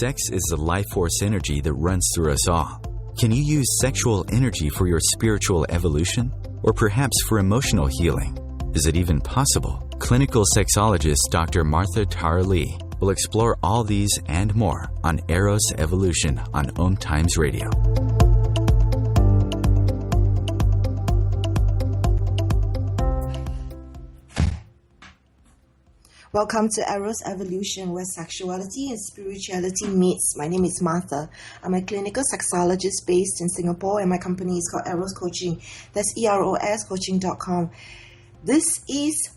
Sex is the life force energy that runs through us all. Can you use sexual energy for your spiritual evolution? Or perhaps for emotional healing? Is it even possible? Clinical sexologist Dr. Martha Tara Lee will explore all these and more on Eros Evolution on Om Times Radio. Welcome to Eros Evolution, where sexuality and spirituality meets. My name is Martha. I'm a clinical sexologist based in Singapore, and my company is called Eros Coaching. That's EROS coaching.com. This is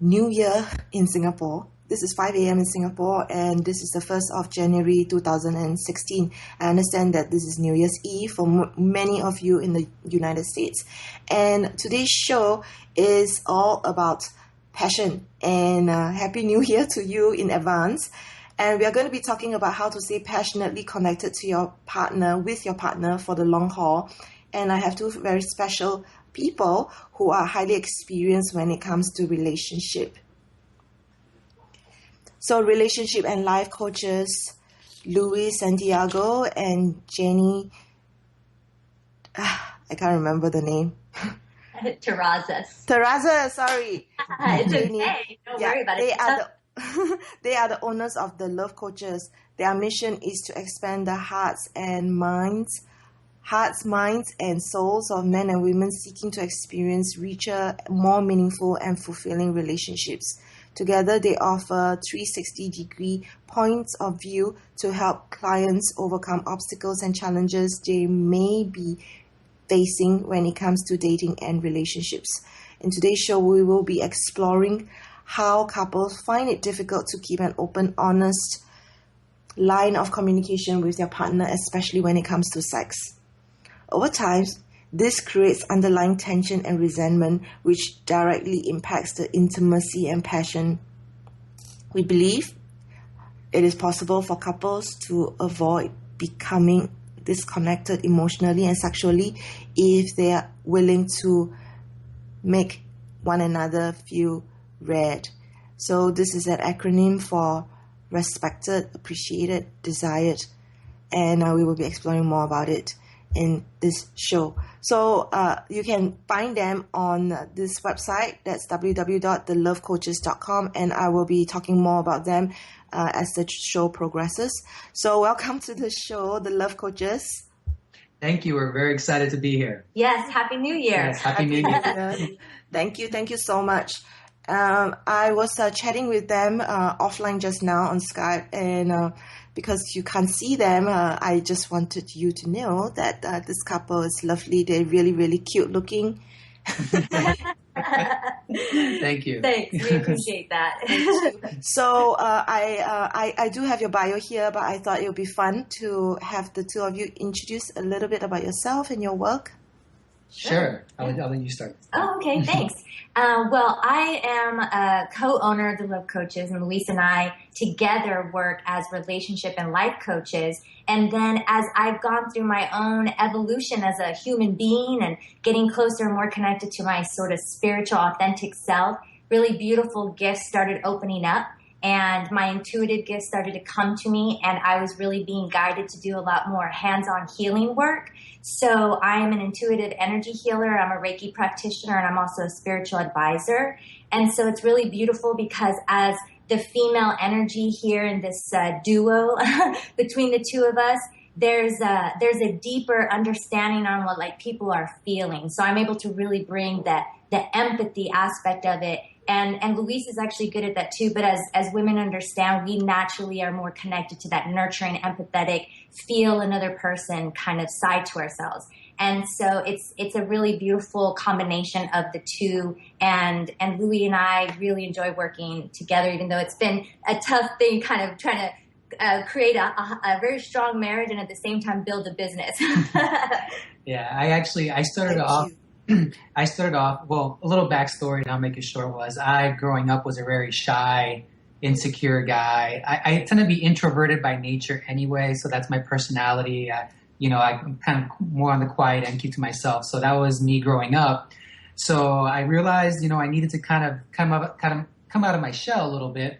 New Year in Singapore. This is 5 a.m. in Singapore, and this is the 1st of January 2016. I understand that this is New Year's Eve for many of you in the United States. And today's show is all about passion, and Happy New Year to you in advance. And we are going to be talking about how to stay passionately connected to your partner, with your partner for the long haul. And I have two very special people who are highly experienced when it comes to relationship. So relationship and life coaches, Santiago and Janie, I can't remember the name. Terrazas, sorry. It's okay. Don't worry about it. They are the owners of the Love Coaches. Their mission is to expand the hearts, minds, and souls of men and women seeking to experience richer, more meaningful, and fulfilling relationships. Together, they offer 360-degree points of view to help clients overcome obstacles and challenges they may be facing when it comes to dating and relationships. In today's show, we will be exploring how couples find it difficult to keep an open, honest line of communication with their partner, especially when it comes to sex. Over time, this creates underlying tension and resentment, which directly impacts the intimacy and passion. We believe it is possible for couples to avoid becoming disconnected emotionally and sexually if they are willing to make one another feel read. So this is an acronym for respected, appreciated, desired, and we will be exploring more about it in this show. So you can find them on this website. That's www.thelovecoaches.com, and I will be talking more about them as the show progresses. So welcome to the show, The Love Coaches. Thank you. We're very excited to be here. Yes, Happy New Year. Yes, Happy New Year. Thank you so much. I was chatting with them offline just now on Skype, and because you can't see them, I just wanted you to know that this couple is lovely. They're really, really cute looking. Thank you. Thanks. We appreciate that. So I do have your bio here, but I thought it would be fun to have the two of you introduce a little bit about yourself and your work. Sure. I'll let you start. Oh, okay. Thanks. Well, I am a co-owner of the Love Coaches, and Luis and I together work as relationship and life coaches. And then as I've gone through my own evolution as a human being and getting closer and more connected to my sort of spiritual, authentic self, really beautiful gifts started opening up. And my intuitive gifts started to come to me, and I was really being guided to do a lot more hands-on healing work. So I am an intuitive energy healer, I'm a Reiki practitioner, and I'm also a spiritual advisor. And so it's really beautiful because as the female energy here in this duo between the two of us, there's a deeper understanding on what like people are feeling. So I'm able to really bring the empathy aspect of it. And Luis is actually good at that too. But as women understand, we naturally are more connected to that nurturing, empathetic, feel another person kind of side to ourselves. And so it's a really beautiful combination of the two. And Louis and I really enjoy working together, even though it's been a tough thing kind of trying to create a very strong marriage and at the same time build a business. Yeah, I started off, well, a little backstory, and I'll make it short, was I, growing up, was a very shy, insecure guy. I tend to be introverted by nature anyway, so that's my personality. I'm kind of more on the quiet end, keep to myself. So that was me growing up. So I realized, I needed to kind of come out of my shell a little bit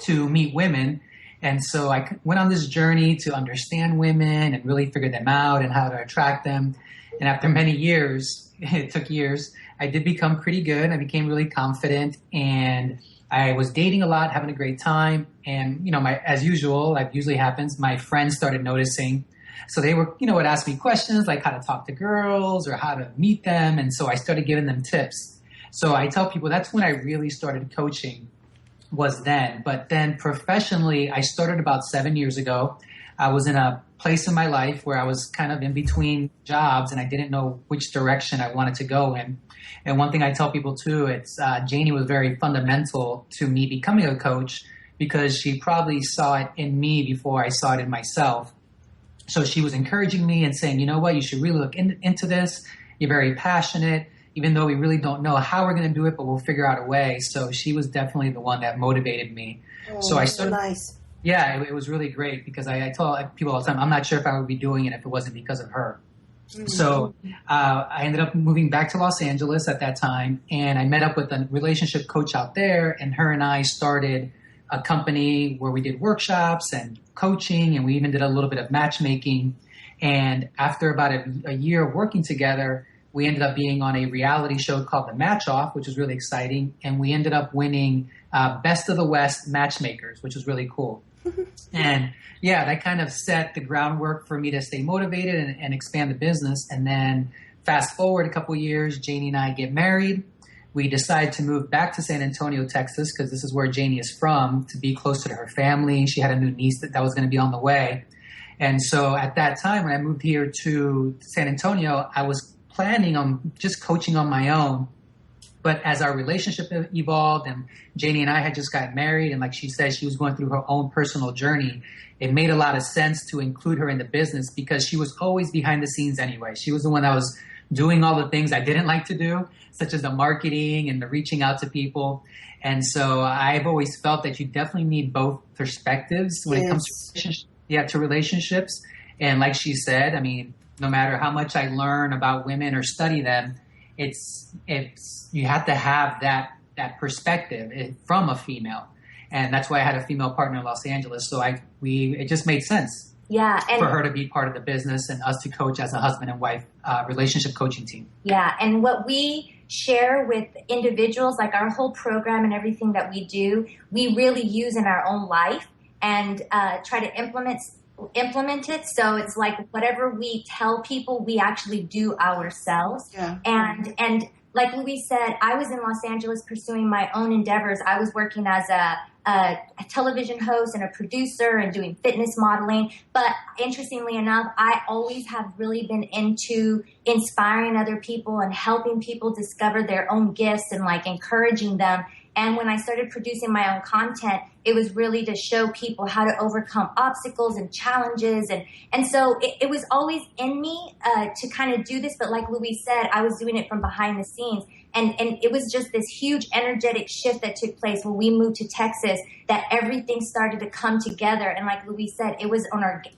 to meet women. And so I went on this journey to understand women and really figure them out and how to attract them. And after many years, it took years, I did become pretty good. I became really confident, and I was dating a lot, having a great time. And, as usual, like usually happens, my friends started noticing. So they would ask me questions like how to talk to girls or how to meet them. And so I started giving them tips. So I tell people that's when I really started coaching, was then. But then professionally, I started about 7 years ago. I was in a place in my life where I was kind of in between jobs and I didn't know which direction I wanted to go in. And one thing I tell people too, it's Janie was very fundamental to me becoming a coach because she probably saw it in me before I saw it in myself. So she was encouraging me and saying, you know what, you should really look into this. You're very passionate, even though we really don't know how we're going to do it, but we'll figure out a way. So she was definitely the one that motivated me. So I started. Nice. Yeah, it was really great because I tell people all the time, I'm not sure if I would be doing it if it wasn't because of her. Mm-hmm. So I ended up moving back to Los Angeles at that time, and I met up with a relationship coach out there, and her and I started a company where we did workshops and coaching, and we even did a little bit of matchmaking. And after about a year of working together, we ended up being on a reality show called The Match Off, which was really exciting. And we ended up winning Best of the West Matchmakers, which was really cool. And yeah, that kind of set the groundwork for me to stay motivated and expand the business. And then fast forward a couple of years, Janie and I get married. We decided to move back to San Antonio, Texas, because this is where Janie is from, to be closer to her family. She had a new niece that was going to be on the way. And so at that time, when I moved here to San Antonio, I was planning on just coaching on my own. But as our relationship evolved and Janie and I had just gotten married, and like she said, she was going through her own personal journey, it made a lot of sense to include her in the business because she was always behind the scenes anyway. She was the one that was doing all the things I didn't like to do, such as the marketing and the reaching out to people. And so I've always felt that you definitely need both perspectives when it comes to relationships. And like she said, I mean, no matter how much I learn about women or study them, it's you have to have that perspective from a female. And that's why I had a female partner in Los Angeles. So it just made sense. Yeah, and for her to be part of the business and us to coach as a husband and wife relationship coaching team. Yeah, and what we share with individuals, like our whole program and everything that we do, we really use in our own life and try to implement it. So it's like whatever we tell people, we actually do ourselves. Yeah. And like Louise said, I was in Los Angeles pursuing my own endeavors. I was working as a television host and a producer and doing fitness modeling. But interestingly enough, I always have really been into inspiring other people and helping people discover their own gifts and like encouraging them. And when I started producing my own content, it was really to show people how to overcome obstacles and challenges. And so it was always in me to kind of do this. But like Louise said, I was doing it from behind the scenes. And it was just this huge energetic shift that took place when we moved to Texas, that everything started to come together. And like Louise said, it was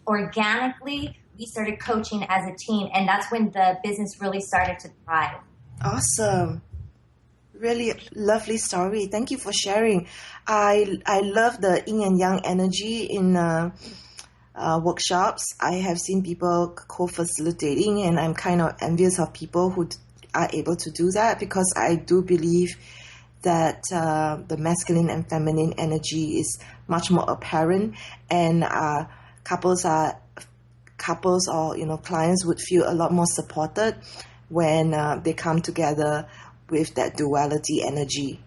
organically, we started coaching as a team. And that's when the business really started to thrive. Awesome. Really lovely story. Thank you for sharing. I love the yin and yang energy in workshops. I have seen people co-facilitating, and I'm kind of envious of people who are able to do that, because I do believe that the masculine and feminine energy is much more apparent, and couples or clients would feel a lot more supported when they come together with that duality energy.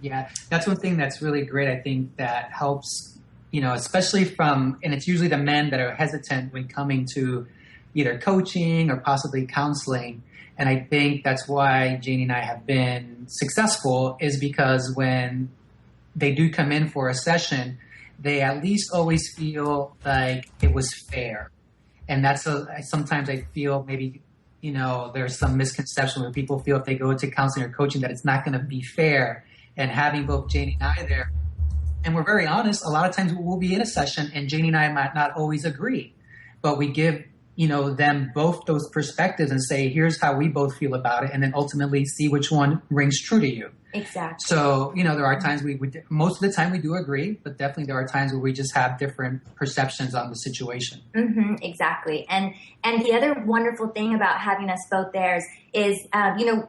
Yeah, that's one thing that's really great. I think that helps, especially and it's usually the men that are hesitant when coming to either coaching or possibly counseling. And I think that's why Janie and I have been successful, is because when they do come in for a session, they at least always feel like it was fair. And sometimes I feel maybe there's some misconception where people feel if they go to counseling or coaching that it's not going to be fair. And having both Janie and I there, and we're very honest, a lot of times we'll be in a session and Janie and I might not always agree, but we give, them both those perspectives and say, here's how we both feel about it. And then ultimately see which one rings true to you. Exactly. So, there are times most of the time we do agree, but definitely there are times where we just have different perceptions on the situation. Mm-hmm, exactly. And the other wonderful thing about having us both there is,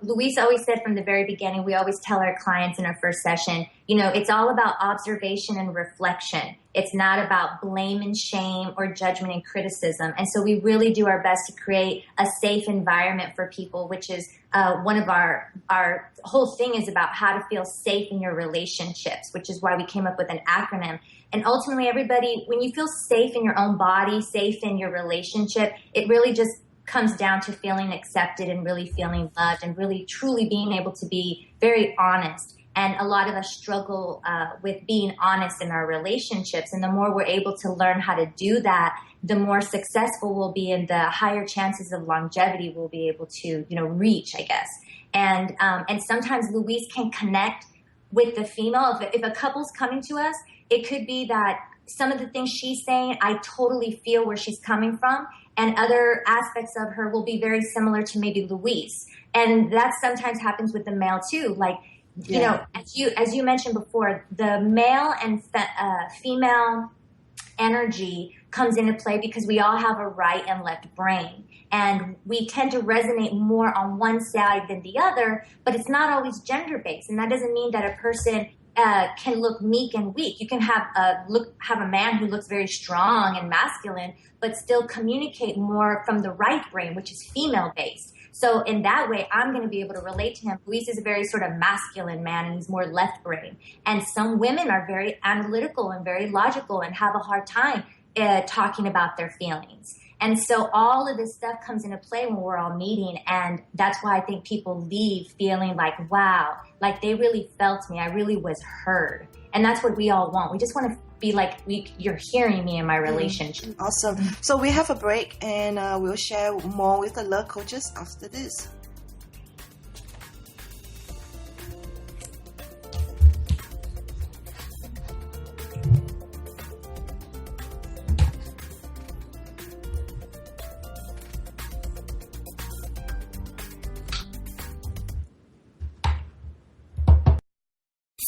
Luis always said from the very beginning, we always tell our clients in our first session, it's all about observation and reflection. It's not about blame and shame or judgment and criticism. And so we really do our best to create a safe environment for people, which is one of our whole thing is about how to feel safe in your relationships, which is why we came up with an acronym. And ultimately, everybody, when you feel safe in your own body, safe in your relationship, it really just comes down to feeling accepted and really feeling loved and really truly being able to be very honest. And a lot of us struggle with being honest in our relationships. And the more we're able to learn how to do that, the more successful we'll be and the higher chances of longevity we'll be able to, reach, I guess. And sometimes Luis can connect with the female. If a couple's coming to us, it could be that some of the things she's saying, I totally feel where she's coming from. And other aspects of her will be very similar to maybe Luis. And that sometimes happens with the male too. Like, as you mentioned before, the male and female energy comes into play because we all have a right and left brain. And we tend to resonate more on one side than the other, but it's not always gender-based. And that doesn't mean that a person can look meek and weak. You can have a man who looks very strong and masculine, but still communicate more from the right brain, which is female-based. So in that way, I'm going to be able to relate to him. Luis is a very sort of masculine man, and he's more left brain. And some women are very analytical and very logical and have a hard time talking about their feelings. And so all of this stuff comes into play when we're all meeting. And that's why I think people leave feeling like, wow, like they really felt me. I really was heard. And that's what we all want. We just want to be like, you're hearing me in my relationship. Awesome. So we have a break, and we'll share more with the love coaches after this.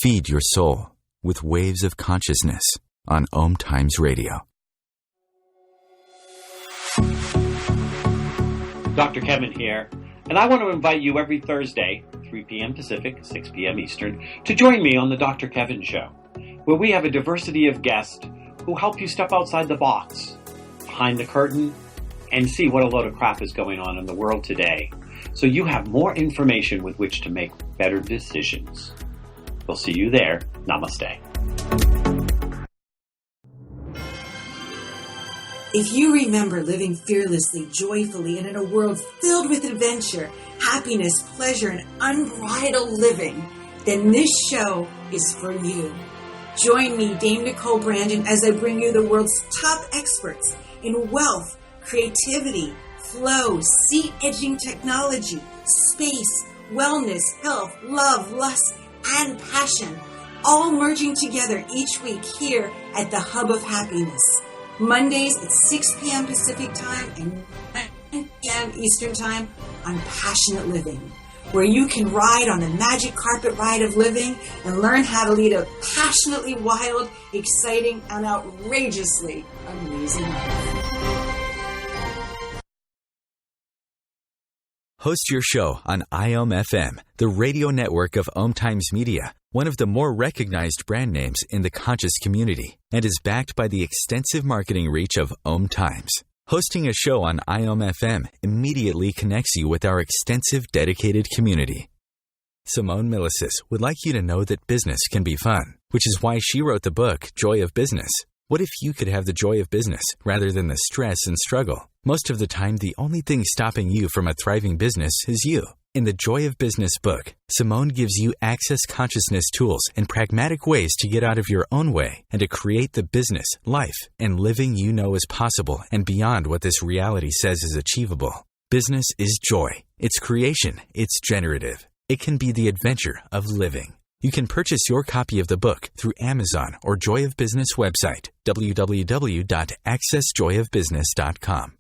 Feed your soul with waves of consciousness on Om Times Radio. Dr. Kevin here, and I want to invite you every Thursday, 3 p.m. Pacific, 6 p.m. Eastern, to join me on the Dr. Kevin Show, where we have a diversity of guests who help you step outside the box, behind the curtain, and see what a load of crap is going on in the world today, so you have more information with which to make better decisions. We'll see you there. Namaste. If you remember living fearlessly, joyfully, and in a world filled with adventure, happiness, pleasure, and unbridled living, then this show is for you. Join me, Dame Nicole Brandon, as I bring you the world's top experts in wealth, creativity, flow, sea-edging technology, space, wellness, health, love, lust, and passion, all merging together each week here at the Hub of Happiness. Mondays at 6 p.m. Pacific Time and 9 p.m. Eastern Time on Passionate Living, where you can ride on the magic carpet ride of living and learn how to lead a passionately wild, exciting, and outrageously amazing life. Host your show on IOM FM, the radio network of Om Times Media, one of the more recognized brand names in the conscious community, and is backed by the extensive marketing reach of Om Times. Hosting a show on IOM FM immediately connects you with our extensive dedicated community. Simone Milicis would like you to know that business can be fun, which is why she wrote the book, Joy of Business. What if you could have the joy of business rather than the stress and struggle? Most of the time, the only thing stopping you from a thriving business is you. In the Joy of Business book, Simone gives you access consciousness tools and pragmatic ways to get out of your own way and to create the business, life, and living you know is possible and beyond what this reality says is achievable. Business is joy. It's creation. It's generative. It can be the adventure of living. You can purchase your copy of the book through Amazon or Joy of Business website, www.accessjoyofbusiness.com.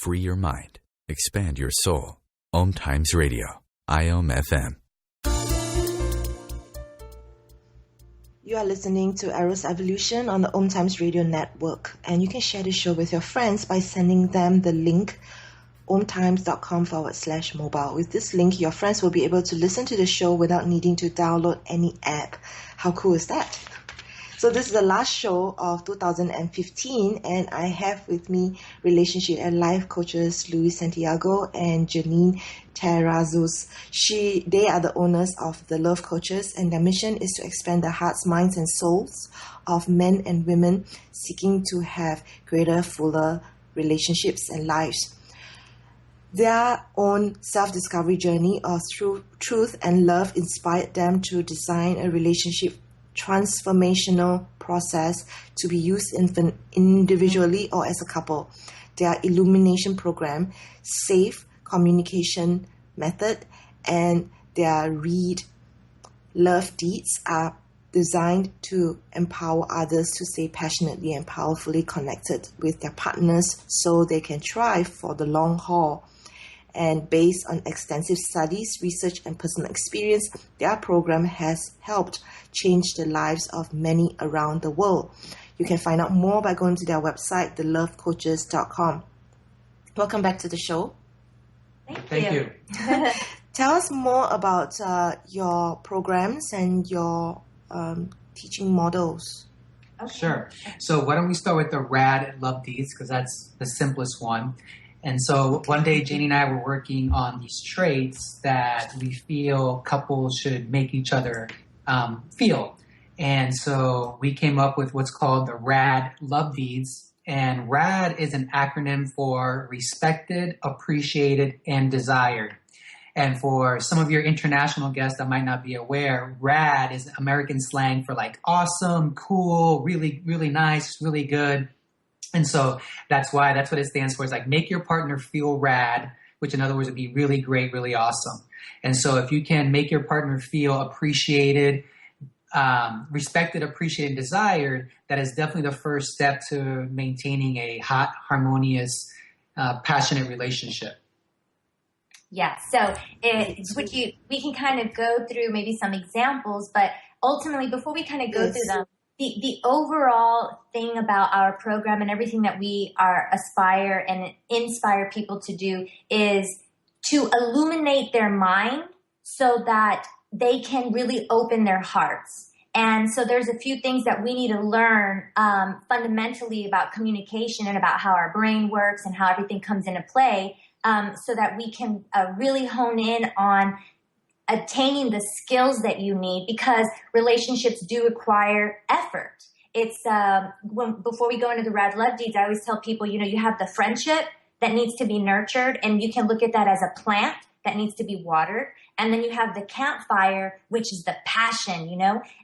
Free your mind. Expand your soul. Om Times Radio. IOM FM. You are listening to Eros Evolution on the Om Times Radio Network, and you can share the show with your friends by sending them the link omtimes.com/mobile. With this link, your friends will be able to listen to the show without needing to download any app. How cool is that? So this is the last show of 2015, and I have with me relationship and life coaches Luis Santiago and Janie Terrazas. They are the owners of the Love Coaches, and their mission is to expand the hearts, minds, and souls of men and women seeking to have greater, fuller relationships and lives. Their own self-discovery journey of truth and love inspired them to design a relationship transformational process to be used individually or as a couple. Their illumination program, safe communication method, and their R.A.D love deeds are designed to empower others to stay passionately and powerfully connected with their partners so they can thrive for the long haul. And based on extensive studies, research, and personal experience, their program has helped change the lives of many around the world. You can find out more by going to their website, thelovecoaches.com. Welcome back to the show. Thank you. Tell us more about your programs and your teaching models. Okay. Sure. So why don't we start with the R.A.D love deeds, because that's the simplest one. And so one day, Janie and I were working on these traits that we feel couples should make each other feel. And so we came up with what's called the R.A.D love deeds. And R.A.D is an acronym for respected, appreciated, and desired. And for some of your international guests that might not be aware, R.A.D is American slang for like awesome, cool, really, really nice, really good. And so that's what it stands for. It's like make your partner feel rad, which in other words would be really great, really awesome. And so if you can make your partner feel appreciated, respected, appreciated, desired, that is definitely the first step to maintaining a hot, harmonious, passionate relationship. Yeah, so we can kind of go through maybe some examples, but ultimately before we kind of go through them, the overall thing about our program and everything that we aspire and inspire people to do is to illuminate their mind so that they can really open their hearts. And so there's a few things that we need to learn fundamentally about communication and about how our brain works and how everything comes into play so that we can really hone in on attaining the skills that you need, because relationships do require effort. It's before we go into the R.A.D love deeds, I always tell people, you have the friendship that needs to be nurtured, and you can look at that as a plant that needs to be watered. And then you have the campfire, which is the passion,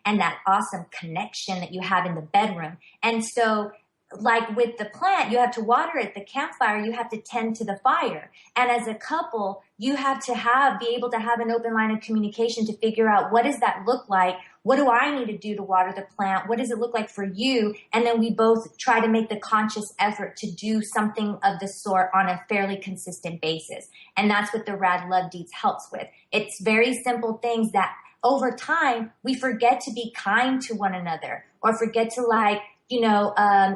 and that awesome connection that you have in the bedroom. And so like with the plant, you have to water it. The campfire, you have to tend to the fire. And as a couple, you have to be able to have an open line of communication to figure out, what does that look like? What do I need to do to water the plant? What does it look like for you? And then we both try to make the conscious effort to do something of the sort on a fairly consistent basis. And that's what the R.A.D love deeds helps with. It's very simple things that over time, we forget to be kind to one another, or forget to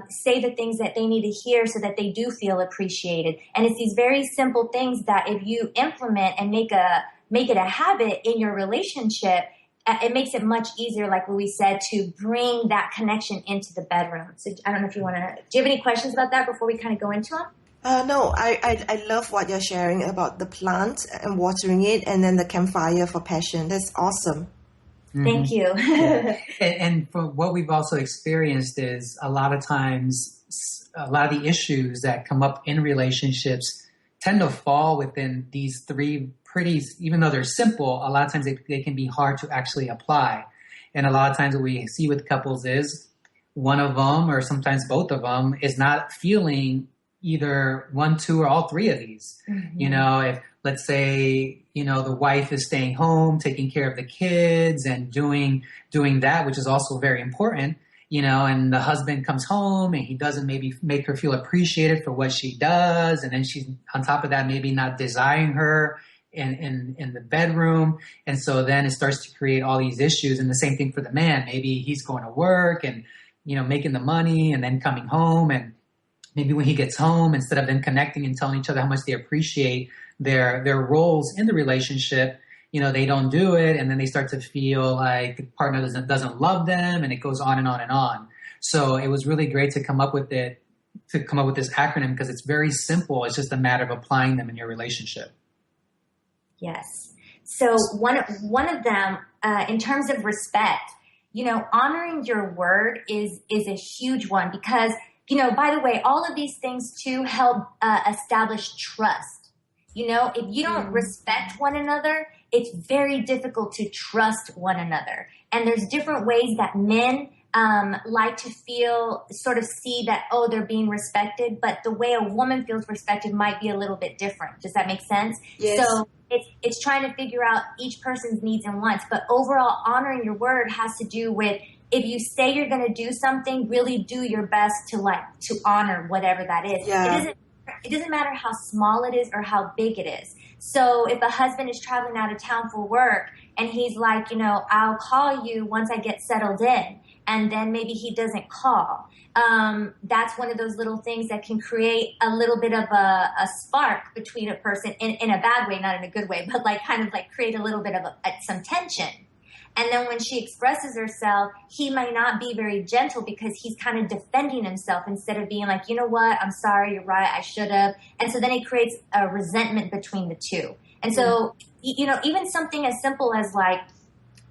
say the things that they need to hear so that they do feel appreciated. And it's these very simple things that if you implement and make it a habit in your relationship, it makes it much easier, like what we said, to bring that connection into the bedroom. So I don't know if do you have any questions about that before we kind of go into them? No, I love what you're sharing about the plant and watering it, and then the campfire for passion. That's awesome. Thank you. Yeah. And for what we've also experienced is a lot of times, a lot of the issues that come up in relationships tend to fall within these three even though they're simple, a lot of times they can be hard to actually apply. And a lot of times what we see with couples is one of them, or sometimes both of them, is not feeling either one, two, or all three of these. Mm-hmm. If let's say, the wife is staying home, taking care of the kids and doing that, which is also very important, and the husband comes home and he doesn't maybe make her feel appreciated for what she does. And then she's on top of that, maybe not desiring her in the bedroom. And so then it starts to create all these issues. And the same thing for the man. Maybe he's going to work and, making the money and then coming home. And maybe when he gets home, instead of them connecting and telling each other how much they appreciate their roles in the relationship, they don't do it. And then they start to feel like the partner doesn't love them, and it goes on and on and on. So it was really great to come up with this acronym, because it's very simple. It's just a matter of applying them in your relationship. Yes. So one of them, in terms of respect, honoring your word is a huge one, because, by the way, all of these things too help establish trust. If you don't respect one another, it's very difficult to trust one another. And there's different ways that men like to see that, oh, they're being respected, but the way a woman feels respected might be a little bit different. Does that make sense? Yes. So it's trying to figure out each person's needs and wants, but overall honoring your word has to do with, if you say you're going to do something, really do your best to honor whatever that is. Yeah. It doesn't matter how small it is or how big it is. So if a husband is traveling out of town for work and he's like, I'll call you once I get settled in, and then maybe he doesn't call. That's one of those little things that can create a little bit of a spark between a person in a bad way, not in a good way, but kind of create a little bit of some tension. And then when she expresses herself, he might not be very gentle because he's kind of defending himself instead of being like, you know what, I'm sorry, you're right, I should have. And so then it creates a resentment between the two. And so, even something as simple as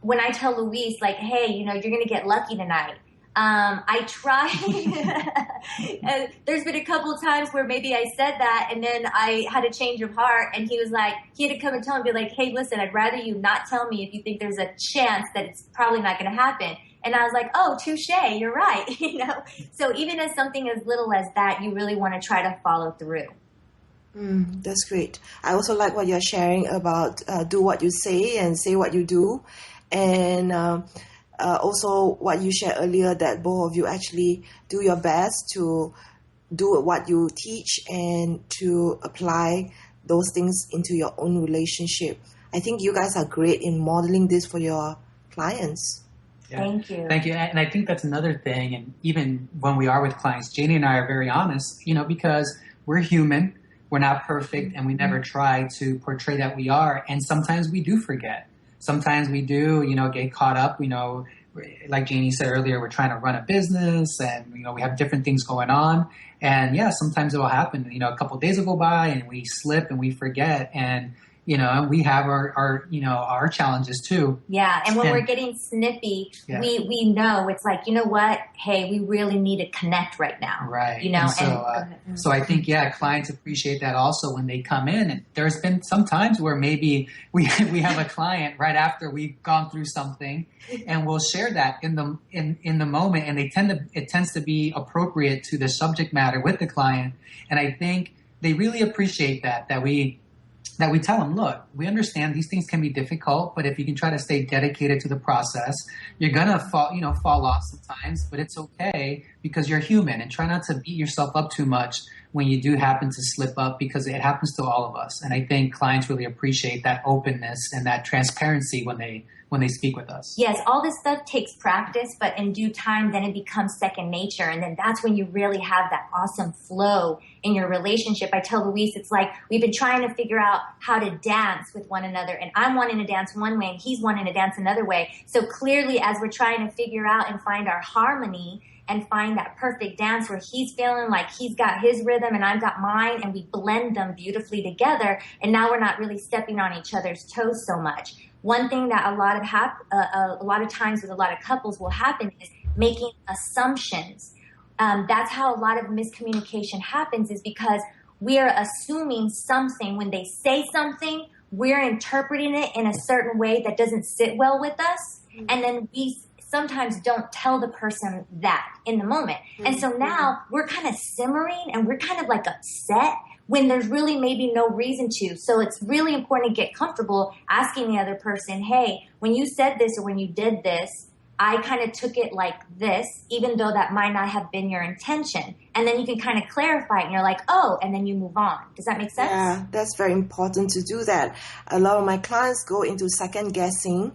when I tell Luis, hey, you're going to get lucky tonight. I try. There's been a couple of times where maybe I said that and then I had a change of heart, and he had to come and tell me, be like, hey, listen, I'd rather you not tell me if you think there's a chance that it's probably not going to happen. And I was like, oh, touche, you're right. So even as something as little as that, you really want to try to follow through. That's great. I also like what you're sharing about do what you say and say what you do. And also what you shared earlier, that both of you actually do your best to do what you teach and to apply those things into your own relationship. I think you guys are great in modeling this for your clients. Yeah. Thank you. Thank you. And I think that's another thing. And even when we are with clients, Janie and I are very honest, because we're human, we're not perfect, and we never try to portray that we are. And sometimes we do forget. Sometimes we do, get caught up, like Janie said earlier, we're trying to run a business and, we have different things going on. And yeah, sometimes it will happen, a couple of days will go by and we slip and we forget. And, we have our challenges too. Yeah. And when we're getting snippy, we know it's like, you know what? Hey, we really need to connect right now. Right. So I think, clients appreciate that also when they come in. And there's been some times where maybe we have a client right after we've gone through something, and we'll share that in the moment. And it tends to be appropriate to the subject matter with the client. And I think they really appreciate that we tell them, look, we understand these things can be difficult, but if you can try to stay dedicated to the process, you're going to fall off sometimes, but it's okay because you're human, and try not to beat yourself up too much when you do happen to slip up, because it happens to all of us. And I think clients really appreciate that openness and that transparency when they speak with us. Yes, all this stuff takes practice, but in due time, then it becomes second nature. And then that's when you really have that awesome flow in your relationship. I tell Luis, it's like we've been trying to figure out how to dance with one another. And I'm wanting to dance one way and he's wanting to dance another way. So clearly, as we're trying to figure out and find our harmony and find that perfect dance where he's feeling like he's got his rhythm and I've got mine, and we blend them beautifully together. And now we're not really stepping on each other's toes so much. One thing that a lot of times with a lot of couples will happen is making assumptions. That's how a lot of miscommunication happens, is because we are assuming something. When they say something, we're interpreting it in a certain way that doesn't sit well with us. And then we sometimes don't tell the person that in the moment. And so now we're kind of simmering and we're kind of upset when there's really maybe no reason to. So it's really important to get comfortable asking the other person, hey, when you said this or when you did this, I kind of took it like this, even though that might not have been your intention. And then you can kind of clarify it and you're like, oh, and then you move on. Does that make sense? Yeah, that's very important to do that. A lot of my clients go into second guessing,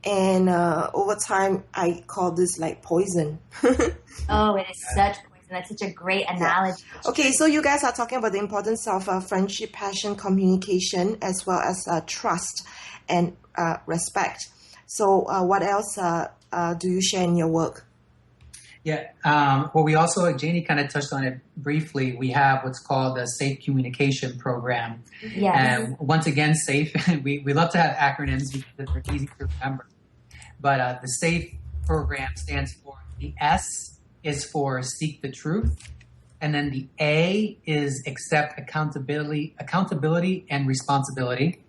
and over time, I call this like poison. Oh, it is such poison. That's such a great analogy. Yeah. Okay, so you guys are talking about the importance of friendship, passion, communication, as well as trust and respect. So what else do you share in your work? Yeah. Well, we also, Janie kind of touched on it briefly. We have what's called the Safe Communication Program. Yes. And once again, SAFE, we love to have acronyms because they're easy to remember. But the SAFE program stands for, the S is for seek the truth. And then the A is accept accountability and responsibility.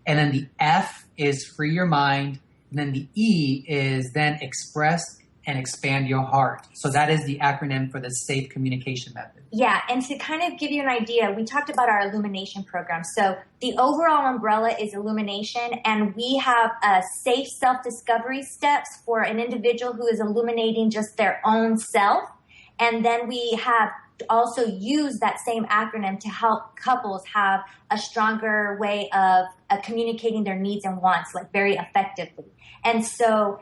And then the F is free your mind. And then the E is then express and expand your heart. So that is the acronym for the SAFE communication method. Yeah, and to kind of give you an idea, we talked about our illumination program. So the overall umbrella is illumination, and we have safe self-discovery steps for an individual who is illuminating just their own self. And then we have also used that same acronym to help couples have a stronger way of communicating their needs and wants, like very effectively. And so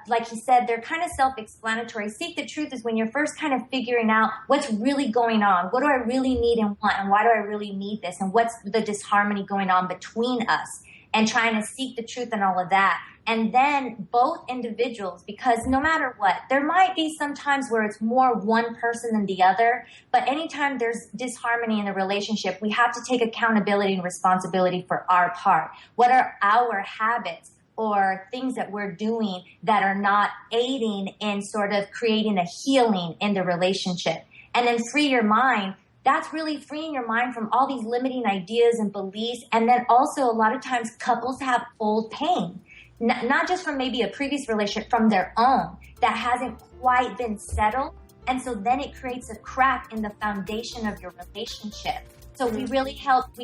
like he said, they're kind of self-explanatory. Seek the truth is when you're first kind of figuring out what's really going on. What do I really need and want? And why do I really need this? And what's the disharmony going on between us? And trying to seek the truth and all of that. And then both individuals, because no matter what, there might be some times where it's more one person than the other. But anytime there's disharmony in the relationship, we have to take accountability and responsibility for our part. What are our habits or things that we're doing that are not aiding in sort of creating a healing in the relationship? And then free your mind. That's really freeing your mind from all these limiting ideas and beliefs. And then also a lot of times couples have old pain, not just from maybe a previous relationship, from their own that hasn't quite been settled. And so then it creates a crack in the foundation of your relationship. So we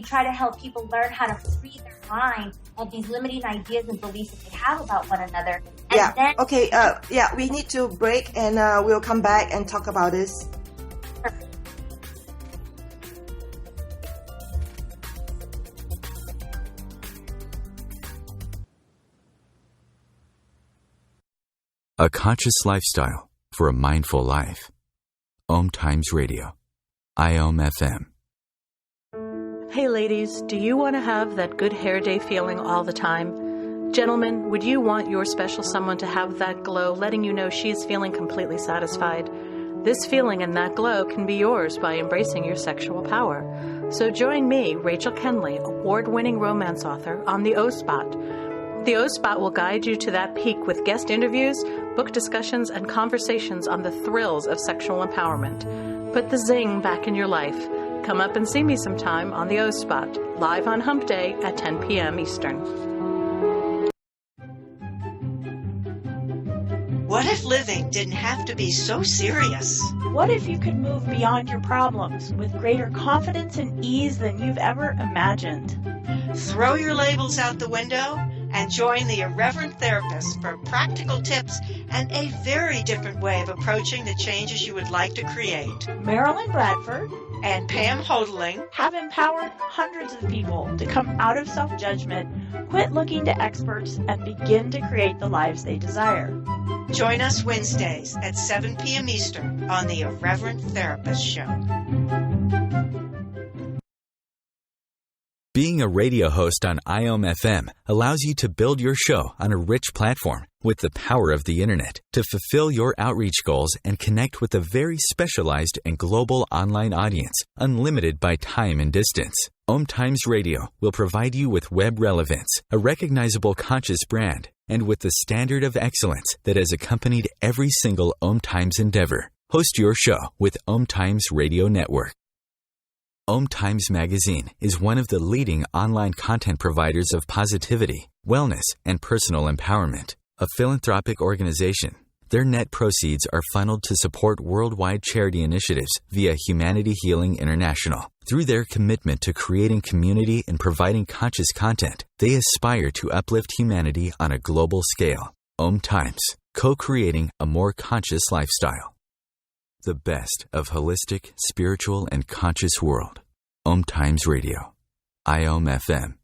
try to help people learn how to free their mind of these limiting ideas and beliefs that they have about one another. And we need to break, and we'll come back and talk about this. A conscious lifestyle for a mindful life. Om Times Radio. IOM FM. Hey ladies, do you want to have that good hair day feeling all the time? Gentlemen, would you want your special someone to have that glow, letting you know she is feeling completely satisfied? This feeling and that glow can be yours by embracing your sexual power. So join me, Rachel Kenley, award-winning romance author, on the O-Spot. The O-Spot will guide you to that peak with guest interviews, book discussions, and conversations on the thrills of sexual empowerment. Put the zing back in your life. Come up and see me sometime on the O-Spot, live on Hump Day at 10 p.m. Eastern. What if living didn't have to be so serious? What if you could move beyond your problems with greater confidence and ease than you've ever imagined? Throw your labels out the window and join the Irreverent Therapist for practical tips and a very different way of approaching the changes you would like to create. Marilyn Bradford and Pam Hodling have empowered hundreds of people to come out of self-judgment, quit looking to experts, and begin to create the lives they desire. Join us Wednesdays at 7 p.m. Eastern on the Irreverent Therapist Show. Being a radio host on IOM FM allows you to build your show on a rich platform with the power of the internet to fulfill your outreach goals and connect with a very specialized and global online audience, unlimited by time and distance. Om Times Radio will provide you with web relevance, a recognizable conscious brand, and with the standard of excellence that has accompanied every single Om Times endeavor. Host your show with Om Times Radio Network. Om Times Magazine is one of the leading online content providers of positivity, wellness, and personal empowerment. A philanthropic organization, their net proceeds are funneled to support worldwide charity initiatives via Humanity Healing International. Through their commitment to creating community and providing conscious content, they aspire to uplift humanity on a global scale. Om Times, co-creating a more conscious lifestyle. The best of holistic, spiritual, and conscious world. Om Times Radio. IOM FM.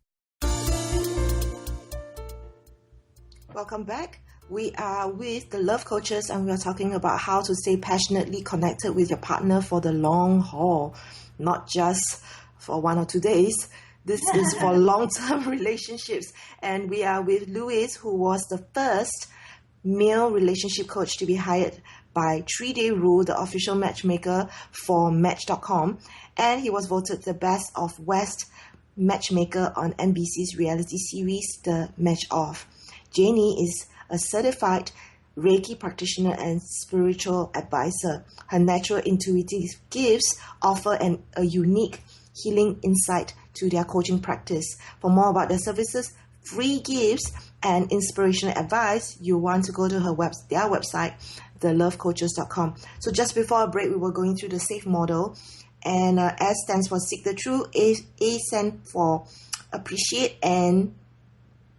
Welcome back. We are with the Love Coaches, and we are talking about how to stay passionately connected with your partner for the long haul, not just for 1 or 2 days. This is for long-term relationships. And we are with Luis, who was the first male relationship coach to be hired by 3-Day Rule, the official matchmaker for Match.com. And he was voted the best of West matchmaker on NBC's reality series, The Match Off. Janie is a certified Reiki practitioner and spiritual advisor. Her natural intuitive gifts offer a unique healing insight to their coaching practice. For more about their services, free gifts, and inspirational advice, you want to go to their website, thelovecoaches.com. So just before our break, we were going through the SAFE model, and S stands for Seek the Truth, A stands for Appreciate, and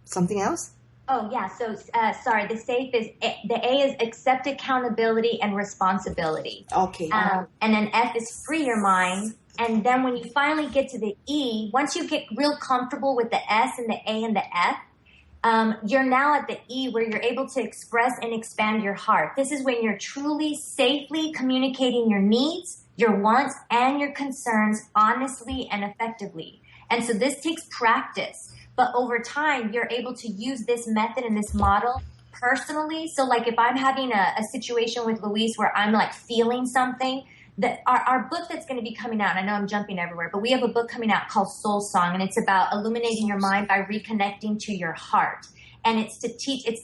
something else? Oh, yeah. So, sorry, the SAFE is, the A is Accept Accountability and Responsibility. Okay. And then F is Free Your Mind. And then when you finally get to the E, once you get real comfortable with the S and the A and the F, you're now at the E where you're able to express and expand your heart. This is when you're truly safely communicating your needs, your wants, and your concerns honestly and effectively. And so this takes practice. But over time, you're able to use this method and this model personally. So like if I'm having a situation with Luis where I'm like feeling something, that our book that's going to be coming out, and I know I'm jumping everywhere, but we have a book coming out called Soul Song, and it's about illuminating your mind by reconnecting to your heart. And it's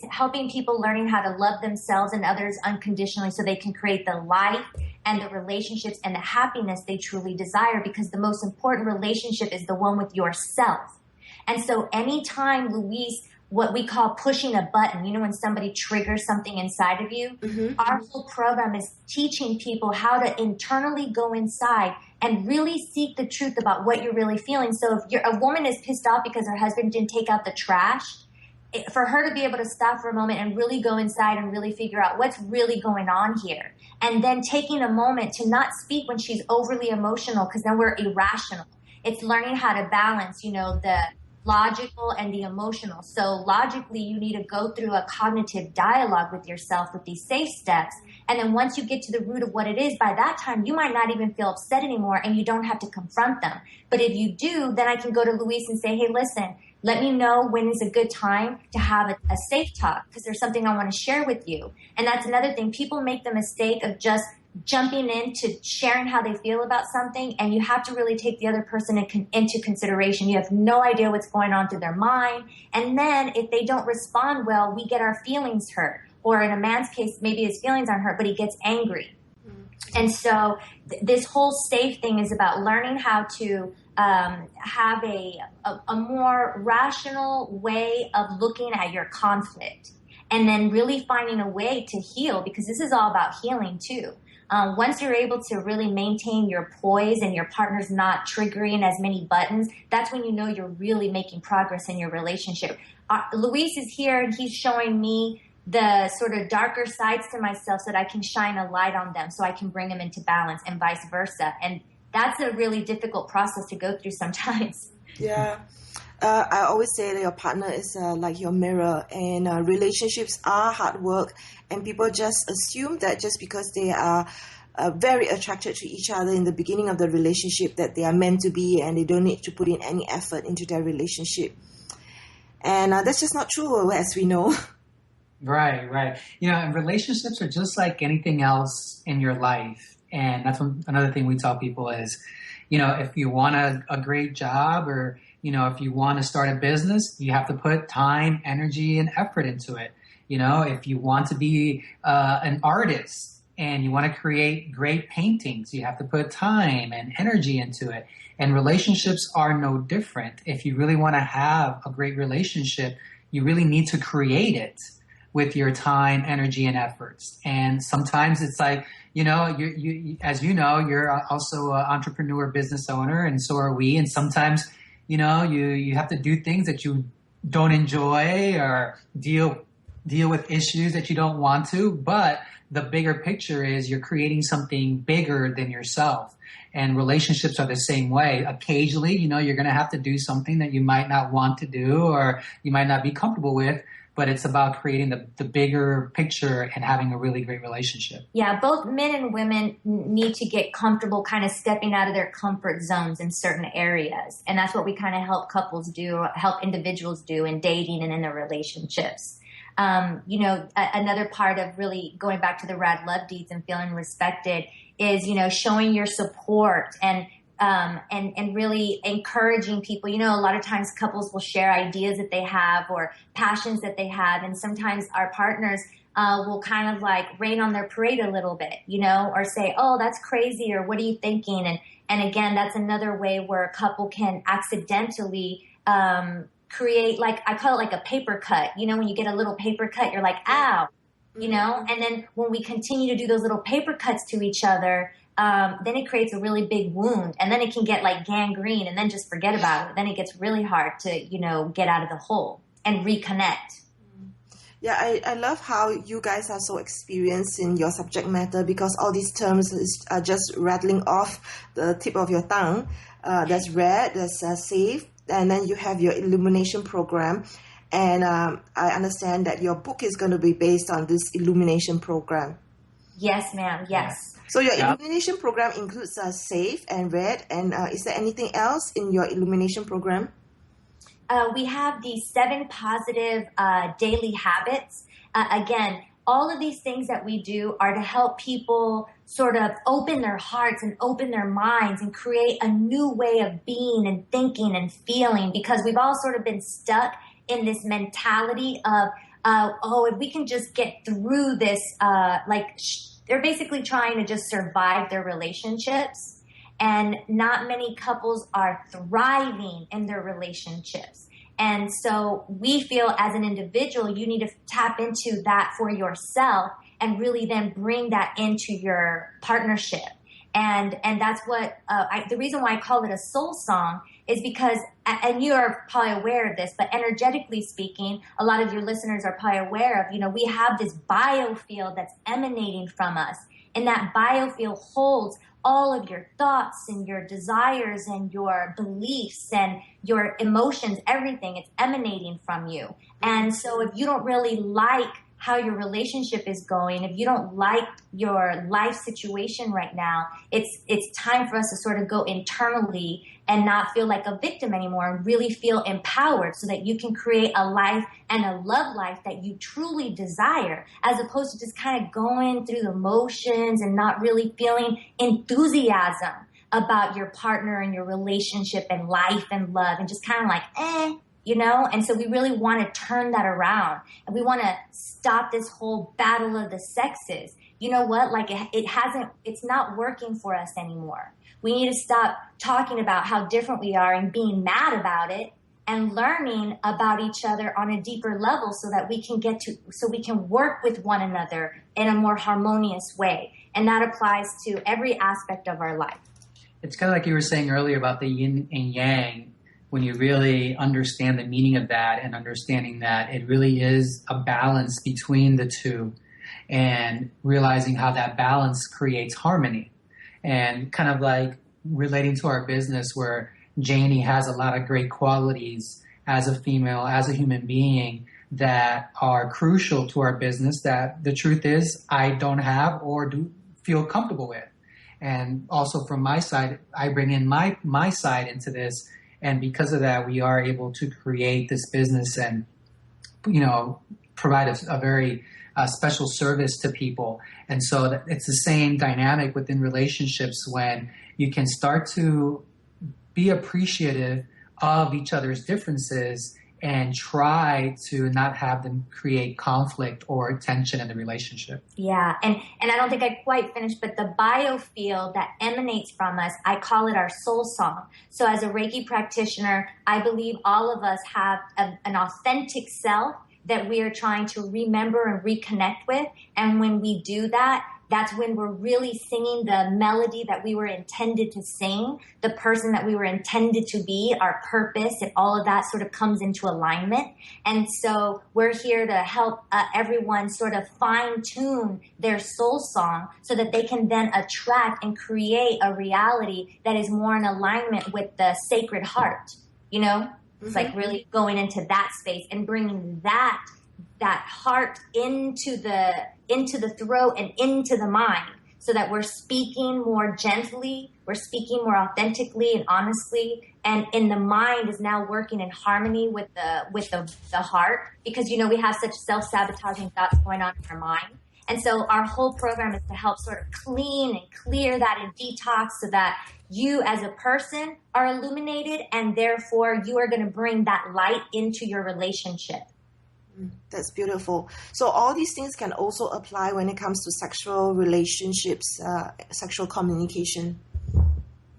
helping people learning how to love themselves and others unconditionally so they can create the life and the relationships and the happiness they truly desire, because the most important relationship is the one with yourself. And so anytime Luis, what we call pushing a button, you know, when somebody triggers something inside of you, our whole program is teaching people how to internally go inside and really seek the truth about what you're really feeling. So if a woman is pissed off because her husband didn't take out the trash, for her to be able to stop for a moment and really go inside and really figure out what's really going on here. And then taking a moment to not speak when she's overly emotional, because then we're irrational. It's learning how to balance, you know, the logical and the emotional. So logically, you need to go through a cognitive dialogue with yourself with these safe steps. And then once you get to the root of what it is, by that time, you might not even feel upset anymore and you don't have to confront them. But if you do, then I can go to Luis and say, hey, listen, let me know when is a good time to have a safe talk, because there's something I want to share with you. And that's another thing. People make the mistake of just jumping into sharing how they feel about something, and you have to really take the other person into consideration. You have no idea what's going on through their mind. And then if they don't respond well, we get our feelings hurt. Or in a man's case, maybe his feelings aren't hurt, but he gets angry. And so this whole safe thing is about learning how to have a more rational way of looking at your conflict, and then really finding a way to heal, because this is all about healing too. Once you're able to really maintain your poise and your partner's not triggering as many buttons, that's when you know you're really making progress in your relationship. Luis is here and he's showing me the sort of darker sides to myself so that I can shine a light on them so I can bring them into balance, and vice versa. And that's a really difficult process to go through sometimes. Yeah. I always say that your partner is like your mirror, and relationships are hard work, and people just assume that just because they are very attracted to each other in the beginning of the relationship that they are meant to be, and they don't need to put in any effort into their relationship. And that's just not true, as we know. Right. You know, and relationships are just like anything else in your life. And that's another thing we tell people is, you know, if you want a great job, or, you know, if you want to start a business, you have to put time, energy, and effort into it. You know, if you want to be an artist and you want to create great paintings, you have to put time and energy into it. And relationships are no different. If you really want to have a great relationship, you really need to create it with your time, energy, and efforts. And sometimes it's like, you know, you as you know, you're also an entrepreneur, business owner, and so are we. And sometimes, you know, you have to do things that you don't enjoy or deal deal with issues that you don't want to, but the bigger picture is you're creating something bigger than yourself. And relationships are the same way. Occasionally, you're going to have to do something that you might not want to do or you might not be comfortable with, but it's about creating the bigger picture and having a really great relationship. Yeah, both men and women need to get comfortable kind of stepping out of their comfort zones in certain areas. And that's what we kind of help couples do, help individuals do in dating and in their relationships. Another part of really going back to the R.A.D. love deeds and feeling respected is, showing your support and really encouraging people. A lot of times couples will share ideas that they have or passions that they have. And sometimes our partners will kind of like rain on their parade a little bit, or say, oh, that's crazy, or what are you thinking? And again, that's another way where a couple can accidentally create, like, I call it like a paper cut. When you get a little paper cut, you're like, ow, and then when we continue to do those little paper cuts to each other, then it creates a really big wound, and then it can get like gangrene, and then just forget about it. Then it gets really hard to, get out of the hole and reconnect. Yeah, I love how you guys are so experienced in your subject matter, because all these terms are just rattling off the tip of your tongue. There's R.A.D, there's SAFE, and then you have your illumination program. And I understand that your book is going to be based on this illumination program. Yes, ma'am. Yes. So your illumination program includes SAFE and R.A.D. And is there anything else in your illumination program? We have these 7 positive daily habits. Again, all of these things that we do are to help people sort of open their hearts and open their minds and create a new way of being and thinking and feeling, because we've all sort of been stuck in this mentality of, if we can just get through this, they're basically trying to just survive their relationships. And not many couples are thriving in their relationships. And so we feel as an individual, you need to tap into that for yourself and really then bring that into your partnership. And that's what, the reason why I call it a soul song is because, and you are probably aware of this, but energetically speaking, a lot of your listeners are probably aware of, we have this biofield that's emanating from us. And that biofield holds all of your thoughts and your desires and your beliefs and your emotions, everything. It's emanating from you. And so if you don't really like how your relationship is going, if you don't like your life situation right now, it's time for us to sort of go internally and not feel like a victim anymore and really feel empowered so that you can create a life and a love life that you truly desire, as opposed to just kind of going through the motions and not really feeling enthusiasm about your partner and your relationship and life and love, and just kind of like, and so we really want to turn that around, and we want to stop this whole battle of the sexes. You know what? Like it's not working for us anymore. We need to stop talking about how different we are and being mad about it, and learning about each other on a deeper level so that we can work with one another in a more harmonious way. And that applies to every aspect of our life. It's kind of like you were saying earlier about the yin and yang. When you really understand the meaning of that and understanding that it really is a balance between the two, and realizing how that balance creates harmony. And kind of like relating to our business, where Janie has a lot of great qualities as a female, as a human being, that are crucial to our business, that the truth is I don't have or do feel comfortable with. And also from my side, I bring in my side into this. And because of that, we are able to create this business and, provide a very special service to people. And so it's the same dynamic within relationships, when you can start to be appreciative of each other's differences and try to not have them create conflict or tension in the relationship. Yeah, and I don't think I quite finished, but the biofield that emanates from us, I call it our soul song. So as a Reiki practitioner, I believe all of us have an authentic self that we are trying to remember and reconnect with. And when we do that, that's when we're really singing the melody that we were intended to sing, the person that we were intended to be, our purpose, and all of that sort of comes into alignment. And so we're here to help everyone sort of fine tune their soul song so that they can then attract and create a reality that is more in alignment with the Sacred Heart. You know, it's like really going into that space and bringing that heart into the throat and into the mind, so that we're speaking more gently, we're speaking more authentically and honestly, and in the mind is now working in harmony with the heart, because you know we have such self-sabotaging thoughts going on in our mind. And so our whole program is to help sort of clean and clear that and detox, so that you as a person are illuminated, and therefore you are going to bring that light into your relationship. That's beautiful. So all these things can also apply when it comes to sexual relationships, sexual communication.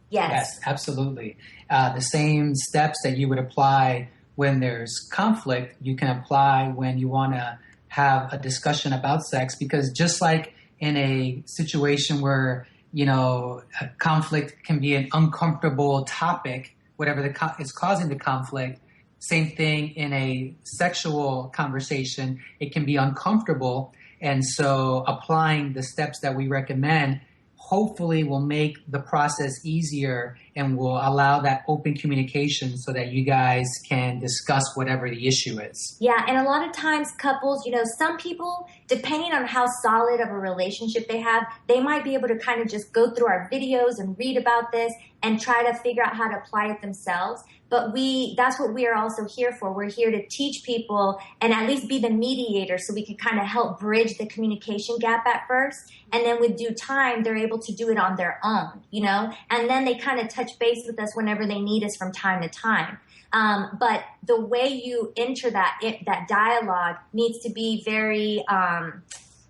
Yes, absolutely. The same steps that you would apply when there's conflict, you can apply when you want to have a discussion about sex, because just like in a situation where, you know, a conflict can be an uncomfortable topic, whatever is causing the conflict. Same thing in a sexual conversation, it can be uncomfortable. And so applying the steps that we recommend hopefully will make the process easier and will allow that open communication so that you guys can discuss whatever the issue is. Yeah, and a lot of times couples, you know, some people, depending on how solid of a relationship they have, they might be able to kind of just go through our videos and read about this and try to figure out how to apply it themselves. But that's what we are also here for. We're here to teach people and at least be the mediator, so we can kind of help bridge the communication gap at first. And then with due time, they're able to do it on their own, you know, and then they kind of touch base with us whenever they need us from time to time. But the way you enter that dialogue needs to be very,